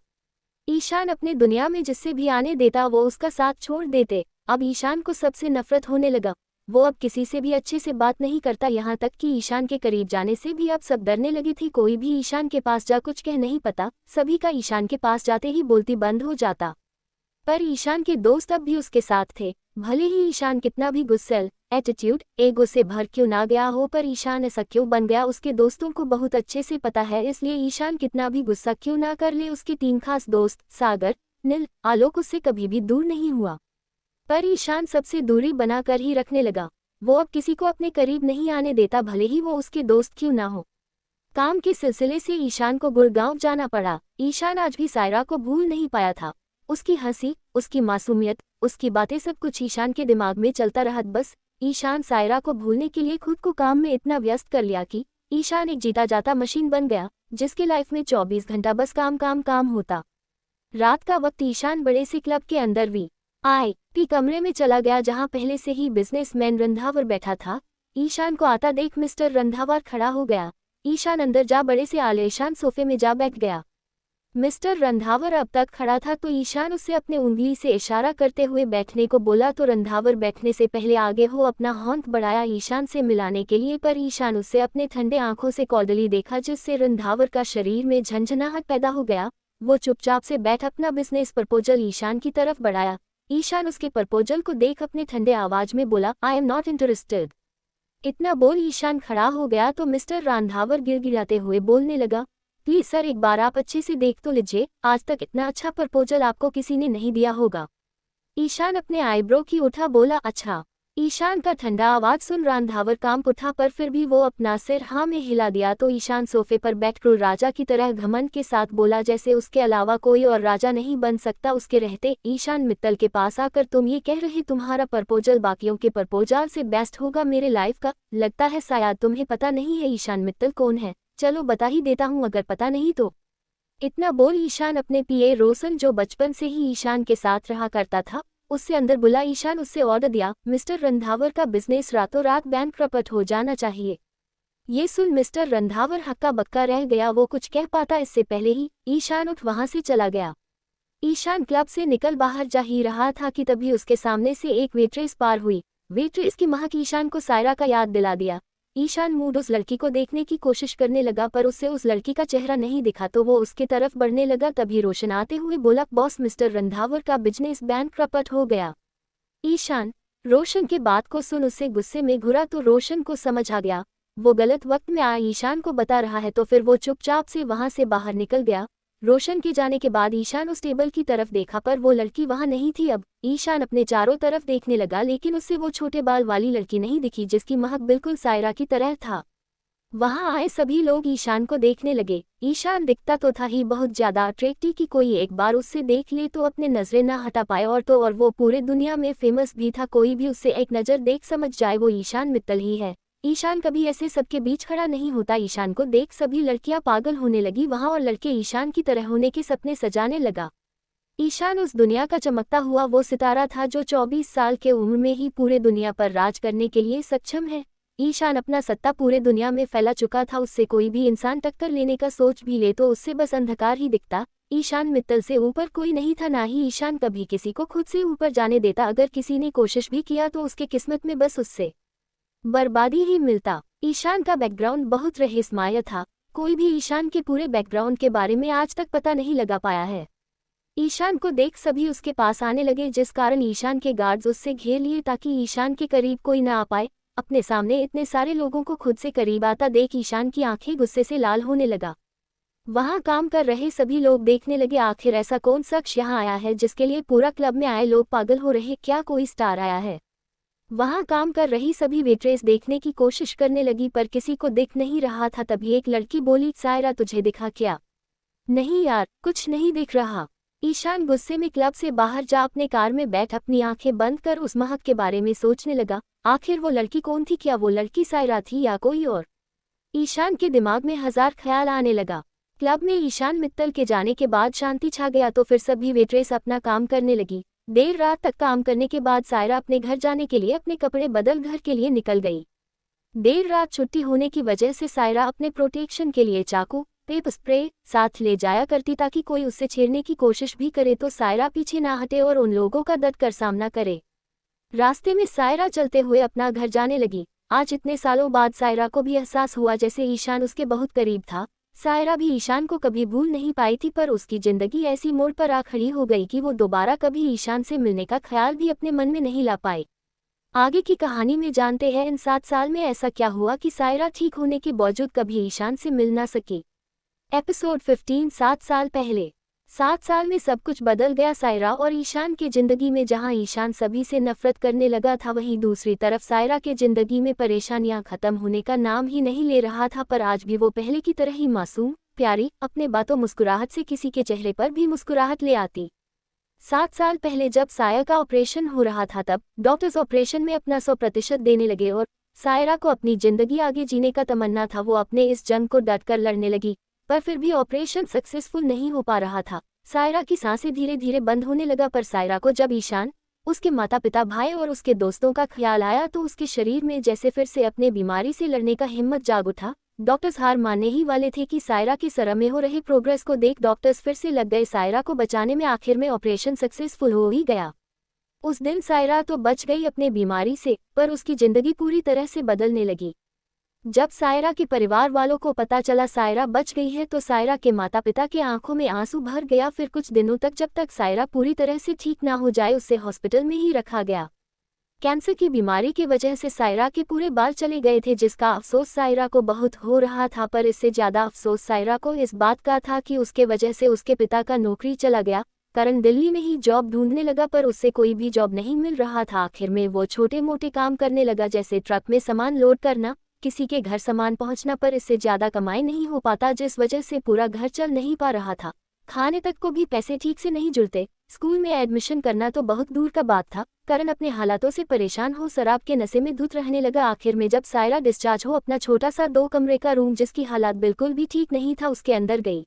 ईशान अपने दुनिया में जिससे भी आने देता वो उसका साथ छोड़ देते। अब ईशान को सबसे नफरत होने लगा। वो अब किसी से भी अच्छे से बात नहीं करता, यहाँ तक कि ईशान के करीब जाने से भी अब सब डरने लगी थी। कोई भी ईशान के पास जा कुछ कह नहीं पाता, सभी का ईशान के पास जाते ही बोलती बंद हो जाता। पर ईशान के दोस्त अब भी उसके साथ थे। भले ही ईशान कितना भी गुस्सैल, एटीट्यूड, एगो से भर क्यों ना गया हो, पर ईशान ऐसा क्यों बन गया उसके दोस्तों को बहुत अच्छे से पता है। इसलिए ईशान कितना भी गुस्सा क्यों ना कर ले, उसके 3 खास दोस्त सागर, नील, आलोक उससे कभी भी दूर नहीं हुआ। पर ईशान सबसे दूरी बनाकर ही रखने लगा। वो अब किसी को अपने करीब नहीं आने देता, भले ही वो उसके दोस्त क्यों ना हो। काम के सिलसिले से ईशान को गुड़गांव जाना पड़ा। ईशान आज भी सायरा को भूल नहीं पाया था। उसकी हंसी, उसकी मासूमियत, उसकी बातें, सब कुछ ईशान के दिमाग में चलता रहा। बस ईशान सायरा को भूलने के लिए खुद को काम में इतना व्यस्त कर लिया कि ईशान एक जीता जाता मशीन बन गया, जिसके लाइफ में 24 घंटा बस काम काम काम होता रात का वक्त ईशान बड़े से क्लब के अंदर VIP कमरे में चला गया जहां पहले से ही बिजनेसमैन रंधावर बैठा था। ईशान को आता देख मिस्टर रंधावर खड़ा हो गया। ईशान अंदर जा बड़े से आलीशान सोफे में जा बैठ गया। मिस्टर रंधावर अब तक खड़ा था तो ईशान उससे अपने उंगली से इशारा करते हुए बैठने को बोला तो रंधावर बैठने से पहले आगे हो अपना हाथ बढ़ाया ईशान से मिलाने के लिए, पर ईशान उससे अपने ठंडे आंखों से कौडली देखा जिससे रंधावर का शरीर में झंझनाहट पैदा हो गया। वो चुपचाप से बैठ अपना बिजनेस प्रपोजल ईशान की तरफ बढ़ाया। ईशान उसके प्रपोजल को देख अपने ठंडे आवाज में बोला, आई एम नॉट इंटरेस्टेड। इतना बोल ईशान खड़ा हो गया तो मिस्टर रंधावर गिड़गिड़ाते हुए बोलने लगा, प्लीज सर एक बार आप अच्छे से देख तो लीजिए, आज तक इतना अच्छा प्रपोजल आपको किसी ने नहीं दिया होगा। ईशान अपने आईब्रो की उठा बोला, अच्छा। ईशान का ठंडा आवाज सुन रंधावर कांप उठा पर फिर भी वो अपना सिर हाँ में हिला दिया तो ईशान सोफे पर बैठकर राजा की तरह घमंड के साथ बोला जैसे उसके अलावा कोई और राजा नहीं बन सकता उसके रहते। ईशान मित्तल के पास आकर, तुम ये कह रहे तुम्हारा प्रपोजल बाकियों के प्रपोजल से बेस्ट होगा मेरे लाइफ का? लगता है शायद तुम्हें पता नहीं है ईशान मित्तल कौन है। चलो बता ही देता हूँ अगर पता नहीं तो। इतना बोल ईशान अपने पीए रोशन जो बचपन से ही ईशान के साथ रहा करता था उससे अंदर बुला। ईशान उससे ऑर्डर दिया, मिस्टर रंधावर का बिजनेस रातों रात बैंकक्रप्ट हो जाना चाहिए। ये सुन मिस्टर रंधावर हक्का बक्का रह गया, वो कुछ कह पाता इससे पहले ही ईशान उठ वहां से चला गया। ईशान क्लब से निकल बाहर जा ही रहा था कि तभी उसके सामने से एक वेट्रेस पार हुई। वेट्रेस की महक ईशान को सायरा का याद दिला दिया। ईशान मूड उस लड़की को देखने की कोशिश करने लगा पर उससे उस लड़की का चेहरा नहीं दिखा तो वो उसके तरफ बढ़ने लगा। तभी रोशन आते हुए बोला, बॉस मिस्टर रंधावर का बिजनेस बैंकक्रप्ट हो गया। ईशान रोशन के बात को सुन उससे गुस्से में घुरा तो रोशन को समझ आ गया वो गलत वक्त में आया ईशान को बता रहा है तो फिर वो चुपचाप से वहां से बाहर निकल गया। रोशन के जाने के बाद ईशान उस टेबल की तरफ देखा पर वो लड़की वहां नहीं थी। अब ईशान अपने चारों तरफ देखने लगा लेकिन उससे वो छोटे बाल वाली लड़की नहीं दिखी जिसकी महक बिल्कुल सायरा की तरह था। वहां आए सभी लोग ईशान को देखने लगे। ईशान दिखता तो था ही बहुत ज्यादा अट्रैक्टिव कि कोई एक बार उससे देख ले तो अपने नजरें ना हटा पाए और वो पूरे दुनिया में फेमस भी था। कोई भी उससे एक नज़र देख समझ जाए वो ईशान मित्तल ही है। ईशान कभी ऐसे सबके बीच खड़ा नहीं होता। ईशान को देख सभी लड़कियां पागल होने लगी वहां और लड़के ईशान की तरह होने के सपने सजाने लगा। ईशान उस दुनिया का चमकता हुआ वो सितारा था जो 24 साल के उम्र में ही पूरे दुनिया पर राज करने के लिए सक्षम है। ईशान अपना सत्ता पूरे दुनिया में फैला चुका था। उससे कोई भी इंसान टक्कर लेने का सोच भी ले तो उससे बस अंधकार ही दिखता। ईशान मित्तल से ऊपर कोई नहीं था, ना ही ईशान कभी किसी को खुद से ऊपर जाने देता। अगर किसी ने कोशिश भी किया तो उसके किस्मत में बस उससे बर्बादी ही मिलता। ईशान का बैकग्राउंड बहुत रहस्यमय था। कोई भी ईशान के पूरे बैकग्राउंड के बारे में आज तक पता नहीं लगा पाया है। ईशान को देख सभी उसके पास आने लगे जिस कारण ईशान के गार्ड्स उससे घेर लिए ताकि ईशान के करीब कोई ना आ पाए। अपने सामने इतने सारे लोगों को खुद से करीब आता देख ईशान की आंखें गुस्से से लाल होने लगा। वहां काम कर रहे सभी लोग देखने लगे आखिर ऐसा कौन शख्स यहाँ आया है जिसके लिए पूरा क्लब में आए लोग पागल हो रहे। क्या कोई स्टार आया है? वहां काम कर रही सभी वेट्रेस देखने की कोशिश करने लगी पर किसी को दिख नहीं रहा था। तभी एक लड़की बोली, सायरा तुझे दिखा क्या? नहीं यार कुछ नहीं दिख रहा। ईशान गुस्से में क्लब से बाहर जा अपने कार में बैठ अपनी आंखें बंद कर उस महक के बारे में सोचने लगा। आखिर वो लड़की कौन थी? क्या वो लड़की सायरा थी या कोई और? ईशान के दिमाग में हजार ख्याल आने लगा। क्लब में ईशान मित्तल के जाने के बाद शांति छा गया तो फिर सभी वेट्रेस अपना काम करने लगी। देर रात तक काम करने के बाद सायरा अपने घर जाने के लिए अपने कपड़े बदल घर के लिए निकल गई। देर रात छुट्टी होने की वजह से सायरा अपने प्रोटेक्शन के लिए चाकू पेपर स्प्रे साथ ले जाया करती ताकि कोई उससे छेड़ने की कोशिश भी करे तो सायरा पीछे ना हटे और उन लोगों का डट कर सामना करे। रास्ते में सायरा चलते हुए अपना घर जाने लगी। आज इतने सालों बाद सायरा को भी एहसास हुआ जैसे ईशान उसके बहुत करीब था। सायरा भी ईशान को कभी भूल नहीं पाई थी पर उसकी जिंदगी ऐसी मोड़ पर आ खड़ी हो गई कि वो दोबारा कभी ईशान से मिलने का ख्याल भी अपने मन में नहीं ला पाई। आगे की कहानी में जानते हैं इन 7 साल में ऐसा क्या हुआ कि सायरा ठीक होने के बावजूद कभी ईशान से मिल ना सकी। एपिसोड 15 7 साल पहले। 7 साल में सब कुछ बदल गया सायरा और ईशान की जिंदगी में। जहां ईशान सभी से नफरत करने लगा था वहीं दूसरी तरफ सायरा के जिंदगी में परेशानियां खत्म होने का नाम ही नहीं ले रहा था। पर आज भी वो पहले की तरह ही मासूम प्यारी अपने बातों मुस्कुराहट से किसी के चेहरे पर भी मुस्कुराहट ले आती। 7 साल पहले जब सायरा का ऑपरेशन हो रहा था तब डॉक्टर्स ऑपरेशन में अपना 100% देने लगे और सायरा को अपनी जिंदगी आगे जीने का तमन्ना था। वो अपने इस जंग को डट कर लड़ने लगी पर फिर भी ऑपरेशन सक्सेसफुल नहीं हो पा रहा था। सायरा की सांसें धीरे धीरे बंद होने लगा, पर सायरा को जब ईशान, उसके माता पिता, भाई और उसके दोस्तों का ख्याल आया तो उसके शरीर में जैसे फिर से अपने बीमारी से लड़ने का हिम्मत जाग उठा। डॉक्टर्स हार मानने ही वाले थे कि सायरा की सर में हो रहे प्रोग्रेस को देख डॉक्टर्स फिर से लग गए सायरा को बचाने में। आखिर में ऑपरेशन सक्सेसफुल हो ही गया। उस दिन सायरा तो बच गई अपने बीमारी से, पर उसकी जिंदगी पूरी तरह से बदलने लगी। जब सायरा के परिवार वालों को पता चला सायरा बच गई है तो सायरा के माता पिता के आंखों में आंसू भर गया। फिर कुछ दिनों तक, जब तक सायरा पूरी तरह से ठीक ना हो जाए, उसे हॉस्पिटल में ही रखा गया। कैंसर की बीमारी की वजह से सायरा के पूरे बाल चले गए थे, जिसका अफसोस सायरा को बहुत हो रहा था। पर इससे ज्यादा अफसोस सायरा को इस बात का था कि उसके वजह से उसके पिता का नौकरी चला गया। करण दिल्ली में ही जॉब ढूंढने लगा, पर उससे कोई भी जॉब नहीं मिल रहा था। आखिर में वो छोटे मोटे काम करने लगा, जैसे ट्रक में सामान लोड करना, किसी के घर सामान पहुंचना। पर इससे ज्यादा कमाई नहीं हो पाता, जिस वजह से पूरा घर चल नहीं पा रहा था। खाने तक को भी पैसे ठीक से नहीं जुड़ते। स्कूल में एडमिशन करना तो बहुत दूर का बात था। करण अपने हालातों से परेशान हो शराब के नशे में धुत रहने लगा। आखिर में जब सायरा डिस्चार्ज हो अपना छोटा सा 2 कमरे का रूम, जिसकी हालात बिल्कुल भी ठीक नहीं था, उसके अंदर गई।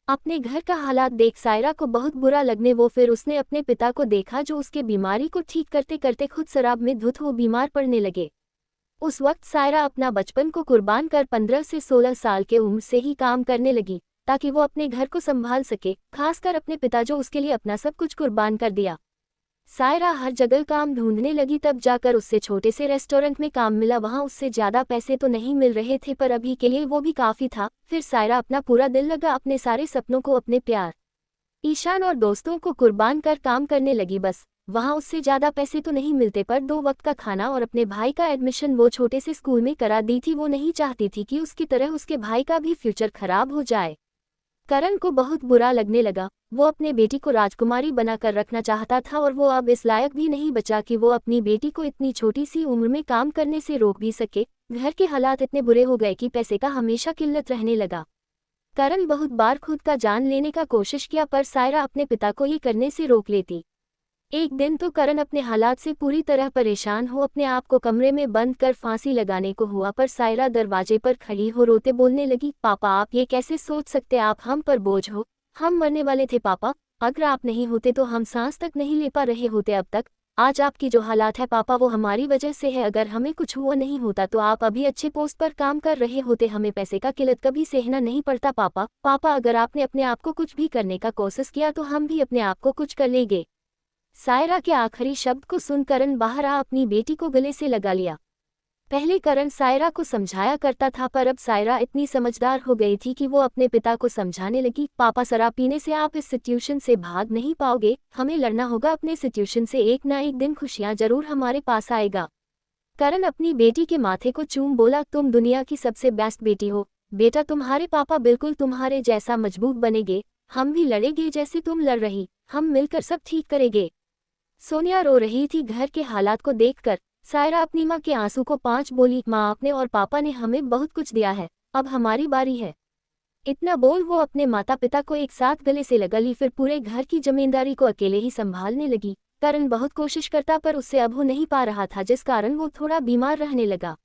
अपने घर का हालात देख सायरा को बहुत बुरा लगने वो फिर उसने अपने पिता को देखा, जो उसके बीमारी को ठीक करते करते खुद शराब में धुत हो बीमार पड़ने लगे। उस वक्त सायरा अपना बचपन को कुर्बान कर 15 से 16 साल के उम्र से ही काम करने लगी, ताकि वो अपने घर को संभाल सके, खासकर अपने पिता जो उसके लिए अपना सब कुछ कुर्बान कर दिया। सायरा हर जगह काम ढूंढने लगी, तब जाकर उससे छोटे से रेस्टोरेंट में काम मिला। वहां उससे ज्यादा पैसे तो नहीं मिल रहे थे, पर अभी के लिए वो भी काफी था। फिर सायरा अपना पूरा दिल लगा अपने सारे सपनों को, अपने प्यार ईशान और दोस्तों को कुर्बान कर काम करने लगी। बस वहां उससे ज्यादा पैसे तो नहीं मिलते, पर 2 वक्त का खाना और अपने भाई का एडमिशन वो छोटे से स्कूल में करा दी थी। वो नहीं चाहती थी कि उसकी तरह उसके भाई का भी फ्यूचर खराब हो जाए। करण को बहुत बुरा लगने लगा। वो अपने बेटी को राजकुमारी बनाकर रखना चाहता था, और वो अब इस लायक भी नहीं बचा कि वो अपनी बेटी को इतनी छोटी सी उम्र में काम करने से रोक भी सके। घर के हालात इतने बुरे हो गए कि पैसे का हमेशा किल्लत रहने लगा। करण बहुत बार खुद का जान लेने का कोशिश किया, पर सायरा अपने पिता को ये करने से रोक लेती। एक दिन तो करण अपने हालात से पूरी तरह परेशान हो अपने आप को कमरे में बंद कर फांसी लगाने को हुआ, पर सायरा दरवाजे पर खड़ी हो रोते बोलने लगी, पापा आप ये कैसे सोच सकते, आप हम पर बोझ हो। हम मरने वाले थे पापा, अगर आप नहीं होते तो हम सांस तक नहीं ले पा रहे होते अब तक। आज आपकी जो हालात है पापा, वो हमारी वजह से है। अगर हमें कुछ हुआ नहीं होता तो आप अभी अच्छे पोस्ट पर काम कर रहे होते। हमें पैसे का किल्लत कभी सहना नहीं पड़ता पापा। पापा अगर आपने अपने आप को कुछ भी करने का कोशिश किया तो हम भी अपने आप को कुछ कर लेंगे। सायरा के आखिरी शब्द को सुन करण बाहर आ अपनी बेटी को गले से लगा लिया। पहले करण सायरा को समझाया करता था, पर अब सायरा इतनी समझदार हो गई थी कि वो अपने पिता को समझाने लगी, पापा शराब पीने से आप इस सिचुएशन से भाग नहीं पाओगे। हमें लड़ना होगा अपने सिचुएशन से, एक ना एक दिन खुशियां जरूर हमारे पास आएगा। करण अपनी बेटी के माथे को चूम बोला, तुम दुनिया की सबसे बेस्ट बेटी हो बेटा। तुम्हारे पापा बिल्कुल तुम्हारे जैसा मजबूत बनेंगे। हम भी लड़ेंगे जैसे तुम लड़ रही। हम मिलकर सब ठीक करेंगे। सोनिया रो रही थी घर के हालात को देखकर। सायरा अपनी माँ के आंसू को पांच बोली, माँ आपने और पापा ने हमें बहुत कुछ दिया है, अब हमारी बारी है। इतना बोल वो अपने माता पिता को एक साथ गले से लगा ली, फिर पूरे घर की जमींदारी को अकेले ही संभालने लगी। करण बहुत कोशिश करता पर उससे अब हो नहीं पा रहा था, जिस कारण वो थोड़ा बीमार रहने लगा।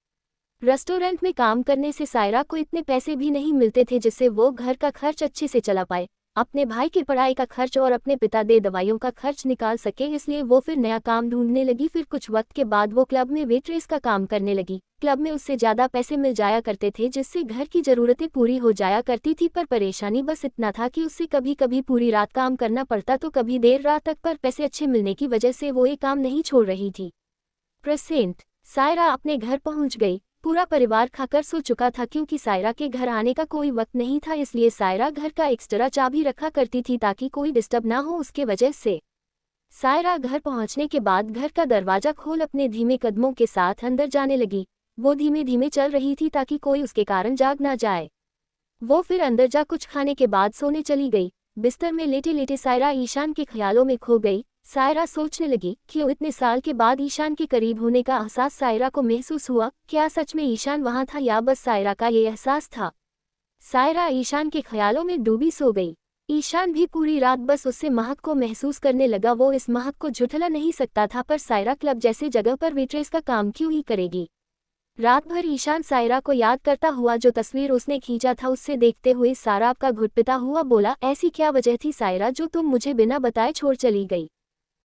रेस्टोरेंट में काम करने से सायरा को इतने पैसे भी नहीं मिलते थे जिससे वो घर का खर्च अच्छे से चला पाए, अपने भाई की पढ़ाई का खर्च और अपने पिता दे दवाइयों का खर्च निकाल सके। इसलिए वो फिर नया काम ढूंढने लगी। फिर कुछ वक्त के बाद वो क्लब में वेट्रेस का काम करने लगी। क्लब में उससे ज़्यादा पैसे मिल जाया करते थे, जिससे घर की ज़रूरतें पूरी हो जाया करती थी। पर परेशानी बस इतना था कि उससे कभी कभी पूरी रात काम करना पड़ता तो कभी देर रात तक, पर पैसे अच्छे मिलने की वजह से वो ये काम नहीं छोड़ रही थी। प्रेजेंट सायरा अपने घर पहुंच गई। पूरा परिवार खाकर सो चुका था, क्योंकि सायरा के घर आने का कोई वक्त नहीं था। इसलिए सायरा घर का एक्स्ट्रा चाबी रखा करती थी ताकि कोई डिस्टर्ब ना हो उसके वजह से। सायरा घर पहुंचने के बाद घर का दरवाजा खोल अपने धीमे कदमों के साथ अंदर जाने लगी। वो धीमे धीमे चल रही थी ताकि कोई उसके कारण जाग ना जाए। वो फिर अंदर जा कुछ खाने के बाद सोने चली गई। बिस्तर में लेटे लेटे सायरा ईशान के ख्यालों में खो गई। सायरा सोचने लगी कि इतने साल के बाद ईशान के करीब होने का एहसास सायरा को महसूस हुआ। क्या सच में ईशान वहां था या बस सायरा का ये एहसास था? सायरा ईशान के ख्यालों में डूबी सो गई। ईशान भी पूरी रात बस उससे महक को महसूस करने लगा। वो इस महक को झुठला नहीं सकता था, पर सायरा क्लब जैसे जगह पर वेट्रेस का काम क्यों ही करेगी। रात भर ईशान सायरा को याद करता हुआ जो तस्वीर उसने खींचा था उससे देखते हुए साराब का घुटपिता हुआ बोला, ऐसी क्या वजह थी सायरा जो तुम मुझे बिना बताए छोड़ चली गई।